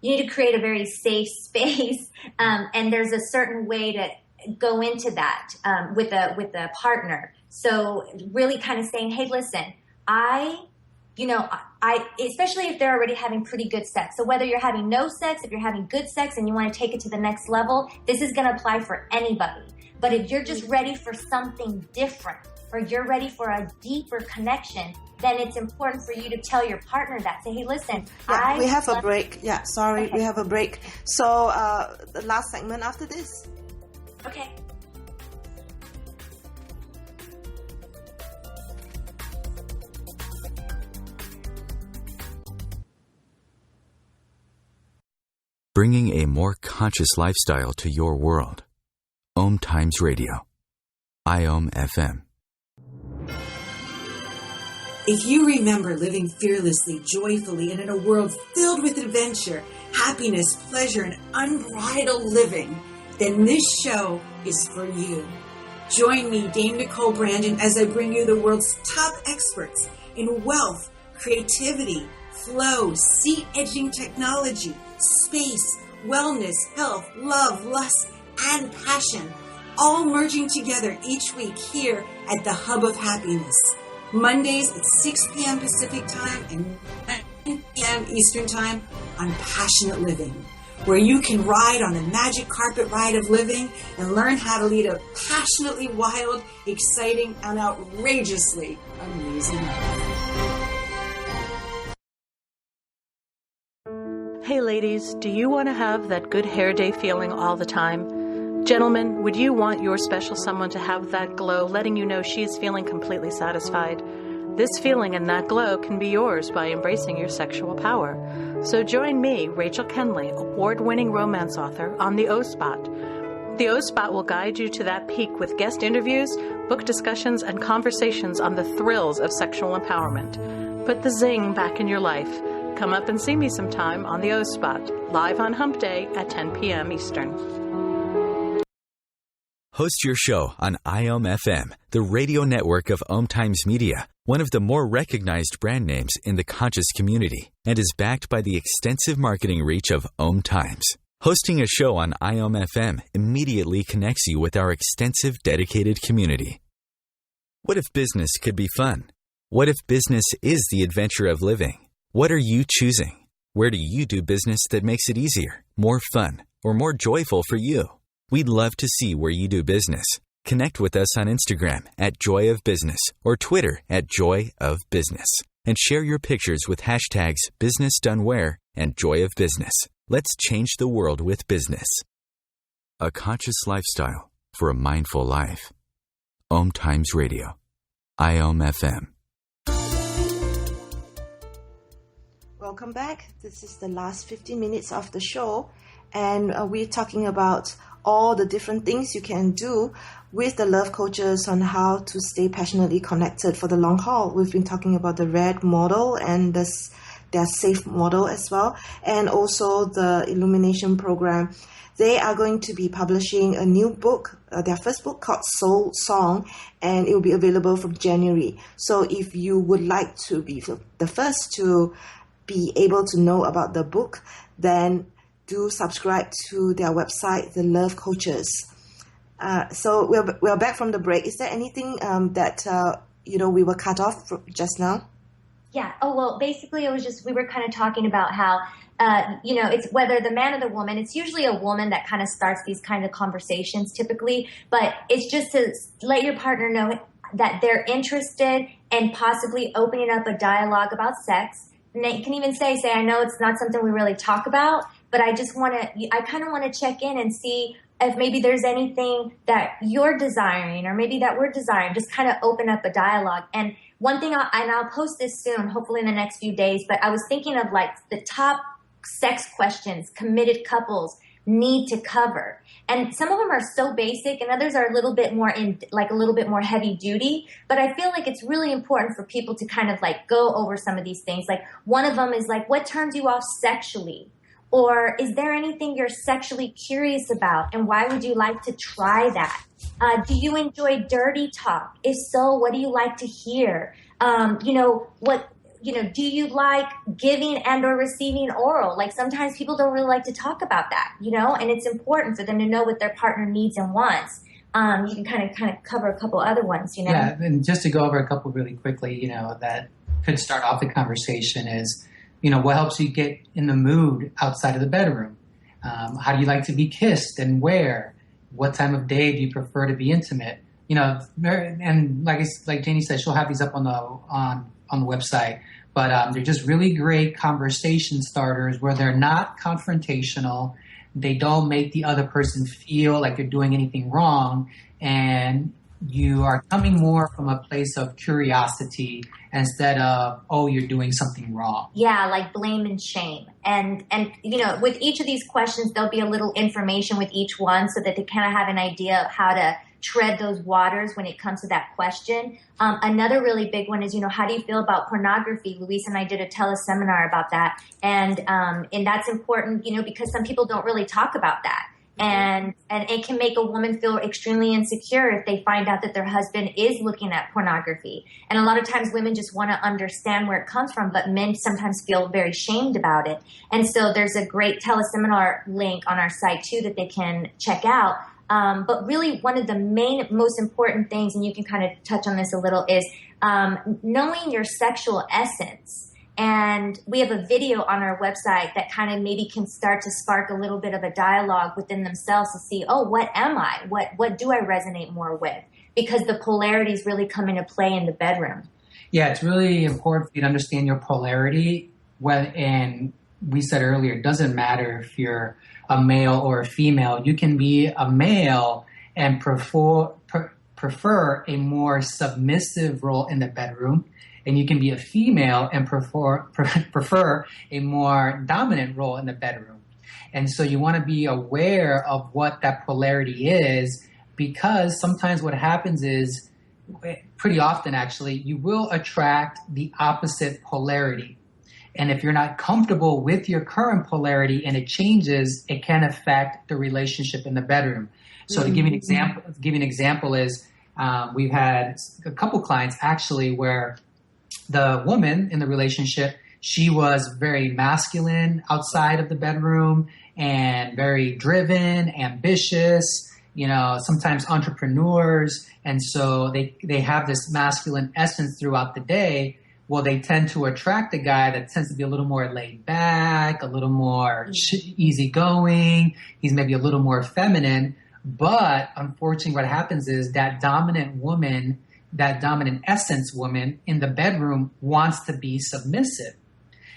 you need to create a very safe space. And there's a certain way to go into that with a partner. So really kind of saying, hey, listen, I especially if they're already having pretty good sex. So whether you're having no sex, if you're having good sex and you want to take it to the next level, this is going to apply for anybody. But if you're just ready for something different, or you're ready for a deeper connection, then it's important for you to tell your partner that. Say, hey, listen, we have a break. Yeah, sorry, okay. We have a break. So the last segment after this. Okay. Bringing a more conscious lifestyle to your world. Om Times Radio. IOM FM. If you remember living fearlessly, joyfully, and in a world filled with adventure, happiness, pleasure, and unbridled living, then this show is for you. Join me, Dame Nicole Brandon, as I bring you the world's top experts in wealth, creativity, flow, seat-edging technology, space, wellness, health, love, lust, and passion, all merging together each week here at the Hub of Happiness. Mondays at 6 p.m. Pacific Time and 9 p.m. Eastern Time on Passionate Living, where you can ride on a magic carpet ride of living and learn how to lead a passionately wild, exciting, and outrageously amazing life. Hey ladies, do you want to have that good hair day feeling all the time? Gentlemen, would you want your special someone to have that glow, letting you know she is feeling completely satisfied? This feeling and that glow can be yours by embracing your sexual power. So join me, Rachel Kenley, award-winning romance author, on the O-Spot. The O-Spot will guide you to that peak with guest interviews, book discussions, and conversations on the thrills of sexual empowerment. Put the zing back in your life. Come up and see me sometime on the O-Spot, live on Hump Day at 10 p.m. Eastern. Host your show on IOM FM, the radio network of Om Times Media, one of the more recognized brand names in the conscious community, and is backed by the extensive marketing reach of Om Times. Hosting a show on IOM FM immediately connects you with our extensive dedicated community. What if business could be fun? What if business is the adventure of living? What are you choosing? Where do you do business that makes it easier, more fun, or more joyful for you? We'd love to see where you do business. Connect with us on Instagram at Joy of Business or Twitter at Joy of Business, and share your pictures with hashtags BusinessDoneWhere and Joy of Business. Let's change the world with business. A conscious lifestyle for a mindful life. Om Times Radio. IOM FM. Welcome back. This is the last 15 minutes of the show, and we're talking about all the different things you can do with the love coaches on how to stay passionately connected for the long haul. We've been talking about the R.A.D model and their SAFE model as well, and also the Illumination program. They are going to be publishing a new book, their first book called Soul Song, and it will be available from January. So if you would like to be the first to be able to know about the book, then do subscribe to their website, The Love Coaches. So we're back from the break. Is there anything that we were cut off just now? Yeah. Oh, well, basically, we were kind of talking about how, it's whether the man or the woman, it's usually a woman that kind of starts these kind of conversations typically, but it's just to let your partner know that they're interested in possibly opening up a dialogue about sex. And you can even say, I know it's not something we really talk about, but I kind of want to check in and see if maybe there's anything that you're desiring or maybe that we're desiring, just kind of open up a dialogue. And one thing, I'll post this soon, hopefully in the next few days, but I was thinking of like the top sex questions committed couples need to cover. And some of them are so basic and others are a little bit more heavy duty. But I feel like it's really important for people to kind of like go over some of these things. Like one of them is like, what turns you off sexually? Or is there anything you're sexually curious about? And why would you like to try that? Do you enjoy dirty talk? If so, what do you like to hear? Do you like giving and or receiving oral? Like sometimes people don't really like to talk about that, and it's important for them to know what their partner needs and wants. You can kind of cover a couple other ones, Yeah, and just to go over a couple really quickly, that could start off the conversation is, what helps you get in the mood outside of the bedroom? How do you like to be kissed and where? What time of day do you prefer to be intimate? And like Janie said, she'll have these up on the website. But they're just really great conversation starters where they're not confrontational. They don't make the other person feel like they're doing anything wrong. And you are coming more from a place of curiosity instead of, oh, you're doing something wrong. Yeah, like blame and shame. And with each of these questions, there'll be a little information with each one so that they kind of have an idea of how to tread those waters when it comes to that question. Another really big one is, how do you feel about pornography? Luis and I did a teleseminar about that. And that's important, because some people don't really talk about that. And it can make a woman feel extremely insecure if they find out that their husband is looking at pornography. And a lot of times women just want to understand where it comes from, but men sometimes feel very shamed about it. And so there's a great teleseminar link on our site too that they can check out. But really one of the most important things, and you can kind of touch on this a little, is knowing your sexual essence. And we have a video on our website that kind of maybe can start to spark a little bit of a dialogue within themselves to see, oh, what am I? What do I resonate more with? Because the polarities really come into play in the bedroom. Yeah, it's really important for you to understand your polarity. And we said earlier, it doesn't matter if you're a male or a female. You can be a male and prefer a more submissive role in the bedroom. And you can be a female and prefer a more dominant role in the bedroom. And so you want to be aware of what that polarity is, because sometimes what happens is, pretty often actually, you will attract the opposite polarity. And if you're not comfortable with your current polarity and it changes, it can affect the relationship in the bedroom. So to give you an example is, we've had a couple clients actually where the woman in the relationship, she was very masculine outside of the bedroom and very driven, ambitious, sometimes entrepreneurs. And so they have this masculine essence throughout the day. well, they tend to attract a guy that tends to be a little more laid back, a little more easygoing. He's maybe a little more feminine. But unfortunately, what happens is that dominant woman, that dominant essence woman in the bedroom wants to be submissive.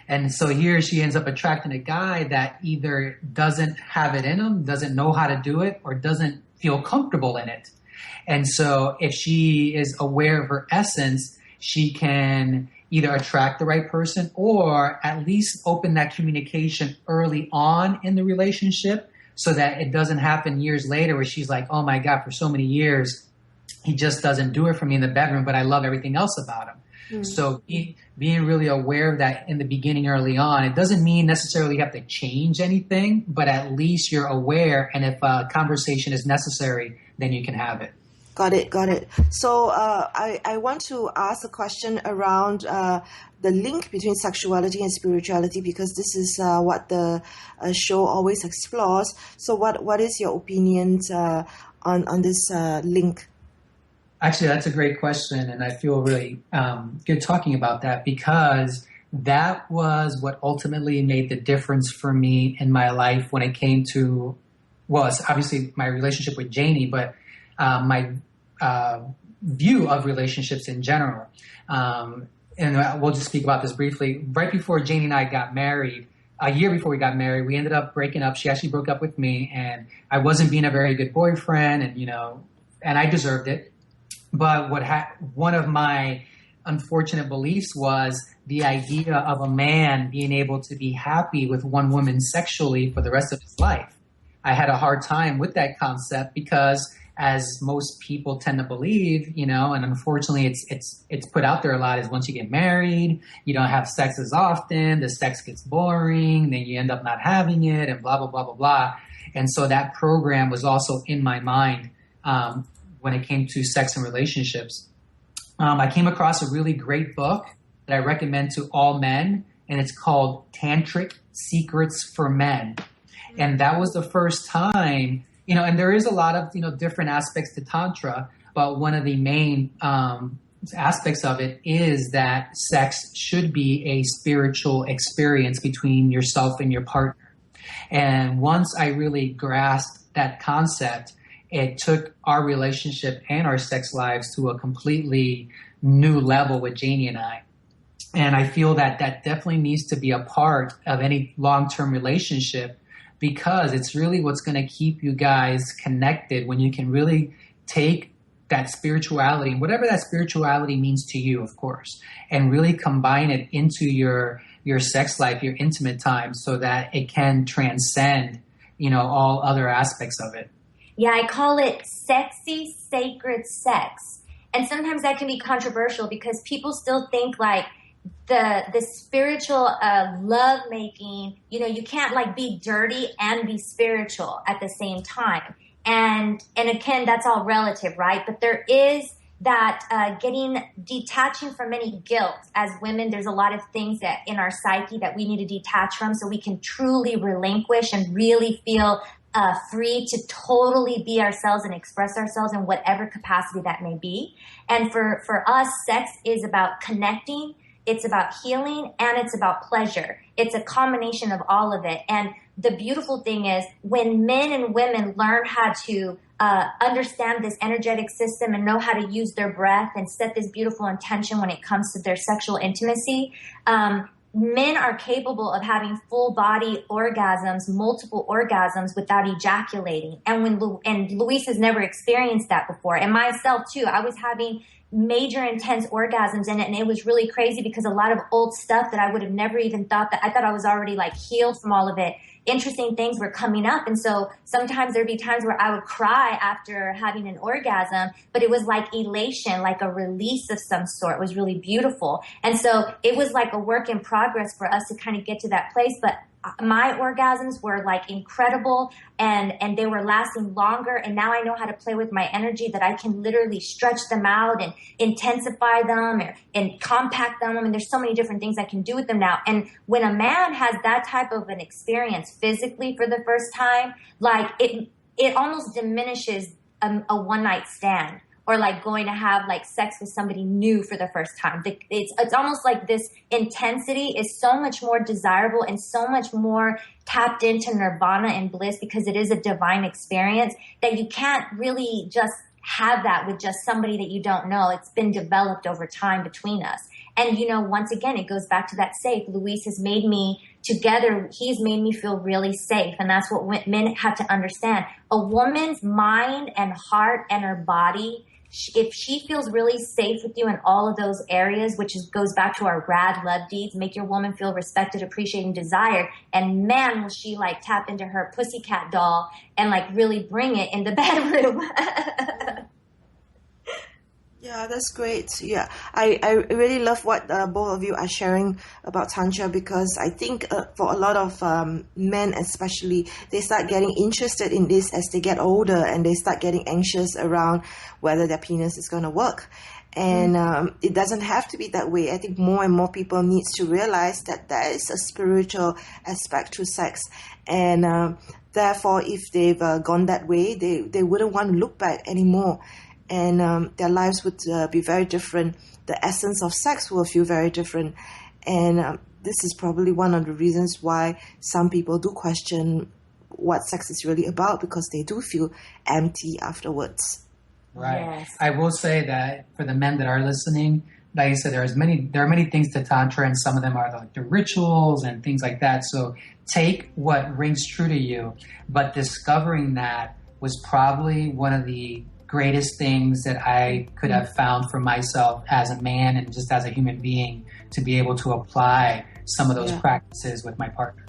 And so here she ends up attracting a guy that either doesn't have it in him, doesn't know how to do it, or doesn't feel comfortable in it. And so if she is aware of her essence, she can either attract the right person or at least open that communication early on in the relationship so that it doesn't happen years later where she's like, oh my God, for so many years, he just doesn't do it for me in the bedroom, but I love everything else about him. Mm-hmm. So being really aware of that in the beginning early on, it doesn't mean necessarily you have to change anything, but at least you're aware. And if a conversation is necessary, then you can have it. Got it. So I want to ask a question around the link between sexuality and spirituality, because this is what the show always explores. So what is your opinions on this link? Actually, that's a great question, and I feel really good talking about that, because that was what ultimately made the difference for me in my life when it came to, well, it's obviously my relationship with Janie, but my view of relationships in general. And we'll just speak about this briefly. Right before Janie and I got married, a year before we got married, we ended up breaking up. She actually broke up with me, and I wasn't being a very good boyfriend, and I deserved it. But one of my unfortunate beliefs was the idea of a man being able to be happy with one woman sexually for the rest of his life. I had a hard time with that concept because, as most people tend to believe, and unfortunately it's put out there a lot, is once you get married, you don't have sex as often, the sex gets boring, then you end up not having it, and blah, blah, blah, blah, blah. And so that program was also in my mind when it came to sex and relationships. I came across a really great book that I recommend to all men, and it's called Tantric Secrets for Men. And that was the first time, and there is a lot of, different aspects to Tantra, but one of the main aspects of it is that sex should be a spiritual experience between yourself and your partner. And once I really grasped that concept, it took our relationship and our sex lives to a completely new level with Janie and I. And I feel that definitely needs to be a part of any long-term relationship, because it's really what's going to keep you guys connected, when you can really take that spirituality, and whatever that spirituality means to you, of course, and really combine it into your sex life, your intimate time, so that it can transcend, all other aspects of it. Yeah, I call it sexy, sacred sex. And sometimes that can be controversial because people still think like the spiritual love making, you can't be dirty and be spiritual at the same time. And again, that's all relative, right? But there is that detaching from any guilt. As women, there's a lot of things that in our psyche that we need to detach from so we can truly relinquish and really feel free to totally be ourselves and express ourselves in whatever capacity that may be. And for us, sex is about connecting, it's about healing, and it's about pleasure. It's a combination of all of it. And the beautiful thing is when men and women learn how to understand this energetic system and know how to use their breath and set this beautiful intention when it comes to their sexual intimacy, men are capable of having full body orgasms, multiple orgasms without ejaculating. And Luis has never experienced that before. And myself too, I was having major intense orgasms in it. And it was really crazy because a lot of old stuff that I would have never even thought, that I thought I was already healed from all of it, interesting things were coming up. And so sometimes there'd be times where I would cry after having an orgasm, but it was like elation, like a release of some sort. It was really beautiful. And so it was like a work in progress for us to kind of get to that place. But my orgasms were incredible and they were lasting longer. And now I know how to play with my energy, that I can literally stretch them out and intensify them and compact them. I mean, there's so many different things I can do with them now. And when a man has that type of an experience physically for the first time, it almost diminishes a one night stand. or like going to have like sex with somebody new for the first time. It's almost like this intensity is so much more desirable and so much more tapped into nirvana and bliss, because it is a divine experience, that you can't really just have that with just somebody that you don't know. It's been developed over time between us. And, you know, once again, it goes back to that safe. Luis has made me, together, he's made me feel really safe. And that's what men have to understand. A woman's mind and heart and her body, if she feels really safe with you in all of those areas, goes back to our R.A.D love deeds, make your woman feel respected, appreciated, and desired. And man, will she like tap into her pussycat doll and like really bring it in the bedroom. Yeah, that's great. Yeah, I really love what both of you are sharing about Tantra, because I think for a lot of men especially, they start getting interested in this as they get older, and they start getting anxious around whether their penis is going to work. And it doesn't have to be that way. I think more and more people need to realize that there is a spiritual aspect to sex. And therefore, if they've gone that way, they wouldn't want to look back anymore. And their lives would be very different. The essence of sex will feel very different. And this is probably one of the reasons why some people do question what sex is really about, because they do feel empty afterwards. Right. Yes. I will say that for the men that are listening, like you said, there are many things to Tantra, and some of them are like the rituals and things like that. So take what rings true to you. But discovering that was probably one of the greatest things that I could have found for myself as a man and just as a human being, to be able to apply some of those practices with my partner.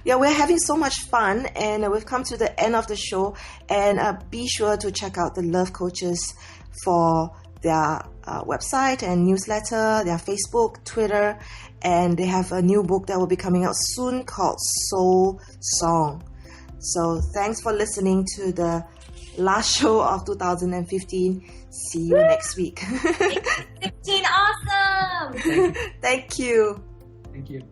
Yeah, we're having so much fun, and we've come to the end of the show. And be sure to check out the Love Coaches for their website and newsletter, their Facebook, Twitter, and they have a new book that will be coming out soon called Soul Song. So thanks for listening to the last show of 2015. See you next week. 16, awesome! Thank you. Thank you.